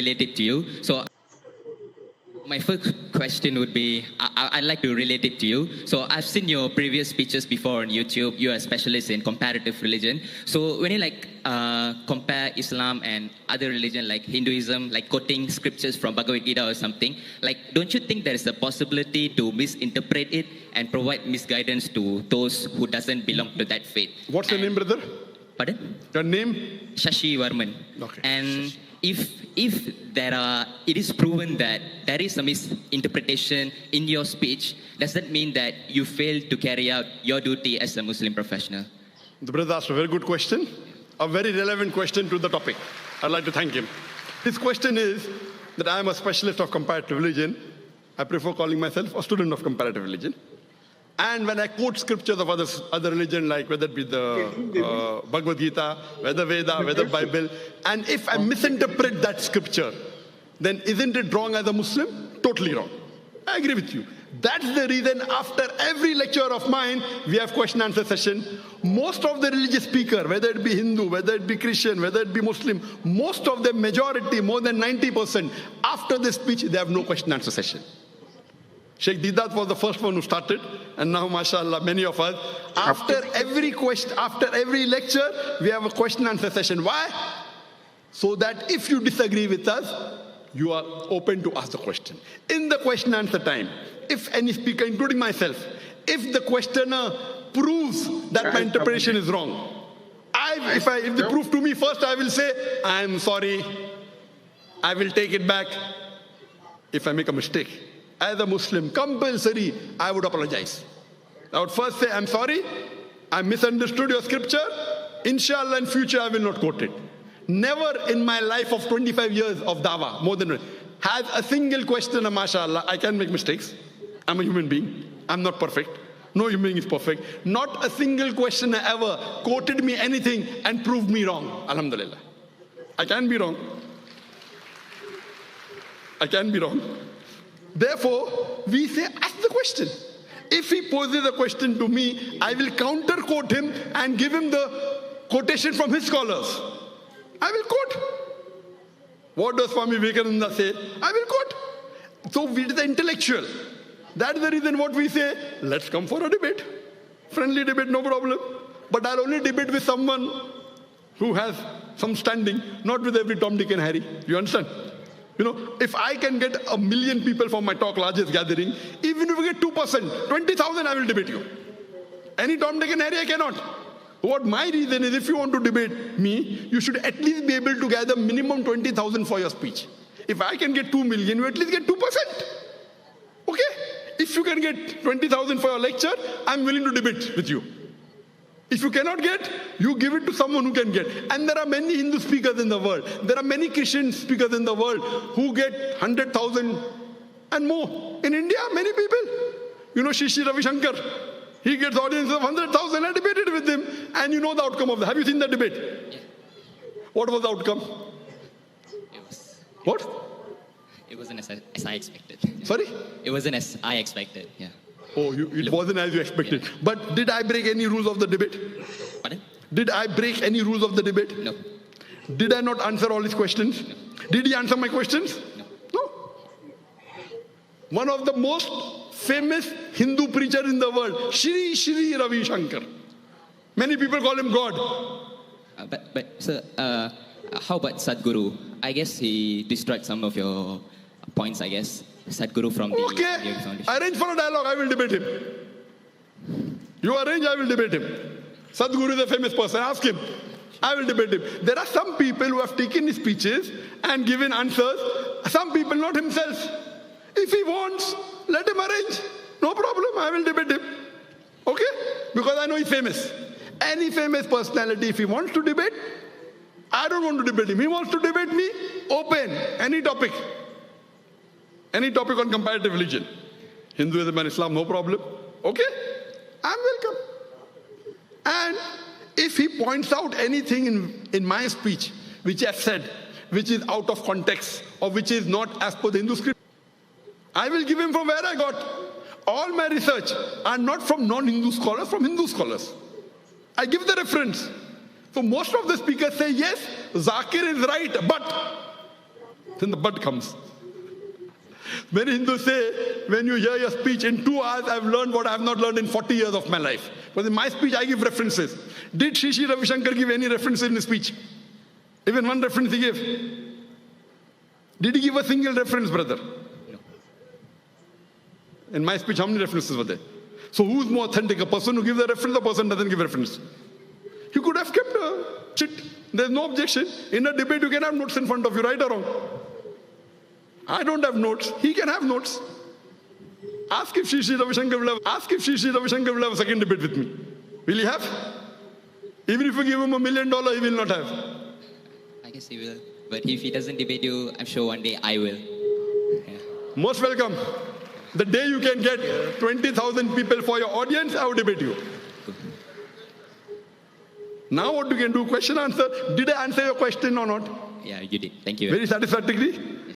relate it to you. So my first question would be, I'd like to relate it to you. So I've seen your previous speeches before on YouTube. You're a specialist in comparative religion. So when you compare Islam and other religion like Hinduism, like quoting scriptures from Bhagavad Gita or something, don't you think there is a possibility to misinterpret it and provide misguidance to those who doesn't belong to that faith? What's your name, brother? Pardon? Your name? Shashi Varman. Okay. And if it is proven that there is a misinterpretation in your speech, does that mean that you failed to carry out your duty as a Muslim professional? The brother asked a very good question, a very relevant question to the topic. I'd like to thank him. His question is that I am a specialist of comparative religion. I prefer calling myself a student of comparative religion. And when I quote scriptures of other religion, like whether it be the Bhagavad Gita, whether Veda, whether Bible, and if I misinterpret that scripture, then isn't it wrong as a Muslim? Totally wrong. I agree with you. That's the reason after every lecture of mine, we have question answer session. Most of the religious speaker, whether it be Hindu, whether it be Christian, whether it be Muslim, most of them, majority, more than 90%, after the speech, they have no question answer session. Sheikh Didat was the first one who started, and now, mashallah, many of us, after every lecture, we have a question answer session. Why? So that if you disagree with us, you are open to ask the question. In the question answer time, if any speaker, including myself, if the questioner proves that my interpretation is wrong, if they prove to me first, I will say, I am sorry, I will take it back if I make a mistake. As a Muslim, compulsory, I would apologize. I would first say, I'm sorry, I misunderstood your scripture. Inshallah, in future, I will not quote it. Never in my life of 25 years of dawah, more than has a single questioner, mashallah, I can make mistakes. I'm a human being. I'm not perfect. No human being is perfect. Not a single questioner ever quoted me anything and proved me wrong. Alhamdulillah. I can be wrong. I can be wrong. Therefore, we say, ask the question. If he poses a question to me, I will counter quote him and give him the quotation from his scholars. I will quote. What does Swami Vivekananda say? I will quote. So we are the intellectual. That's the reason what we say, let's come for a debate. Friendly debate, no problem. But I'll only debate with someone who has some standing, not with every Tom, Dick and Harry. You understand? You know, if I can get 1 million people for my talk, largest gathering, even if we get 2%, 20,000, I will debate you. Any Tom, Dick and Harry, I cannot. What my reason is, if you want to debate me, you should at least be able to gather minimum 20,000 for your speech. If I can get 2 million, you at least get 2%. Okay? If you can get 20,000 for your lecture, I'm willing to debate with you. If you cannot get, you give it to someone who can get. And there are many Hindu speakers in the world. There are many Christian speakers in the world who get 100,000 and more. In India, many people. You know, Shishi Ravi Shankar. He gets audience of 100,000. I debated with him. And you know the outcome of that. Have you seen that debate? Yeah. What was the outcome? What? It wasn't as I expected. Sorry? It wasn't as I expected, yeah. Oh, it wasn't as you expected. Yeah. But did I break any rules of the debate? Pardon? Did I break any rules of the debate? No. Did I not answer all his questions? No. Did he answer my questions? No. No. One of the most famous Hindu preacher in the world, Shri Ravi Shankar. Many people call him God. But sir, how about Sadhguru? I guess he destroyed some of your points, I guess. Sadhguru from the Okay, Foundation. arrange for a dialogue, I will debate him. You arrange, I will debate him. Sadhguru is a famous person, ask him. I will debate him. There are some people who have taken his speeches and given answers. Some people, not himself. If he wants, let him arrange. No problem, I will debate him. Okay? Because I know he's famous. Any famous personality, if he wants to debate, I don't want to debate him. He wants to debate me, open, any topic. Any topic on comparative religion. Hinduism and Islam, no problem. Okay? I'm welcome. And if he points out anything in my speech, which I've said, which is out of context, or which is not as per the Hindu script, I will give him from where I got. All my research are not from non-Hindu scholars, from Hindu scholars. I give the reference. So most of the speakers say, yes, Zakir is right, but Then the but comes. Many Hindus say, when you hear your speech, in 2 hours, I've learned what I have not learned in 40 years of my life. But in my speech, I give references. Did Shri Shri Ravi Shankar give any references in his speech? Even one reference he gave. Did he give a single reference, brother? No. In my speech, how many references were there? So who's more authentic, a person who gives a reference or a person who doesn't give reference? You could have kept a chit. There's no objection. In a debate, you can have notes in front of you, right or wrong? I don't have notes. He can have notes. Ask if Shri Shri Ravi Shankar will have a second debate with me. Will he have? Even if you give him $1 million, he will not have. I guess he will. But if he doesn't debate you, I'm sure one day I will. Yeah. Most welcome. The day you can get 20,000 people for your audience, I will debate you. Now what you can do, question answer. Did I answer your question or not? Yeah, you did. Thank you. Very satisfactorily.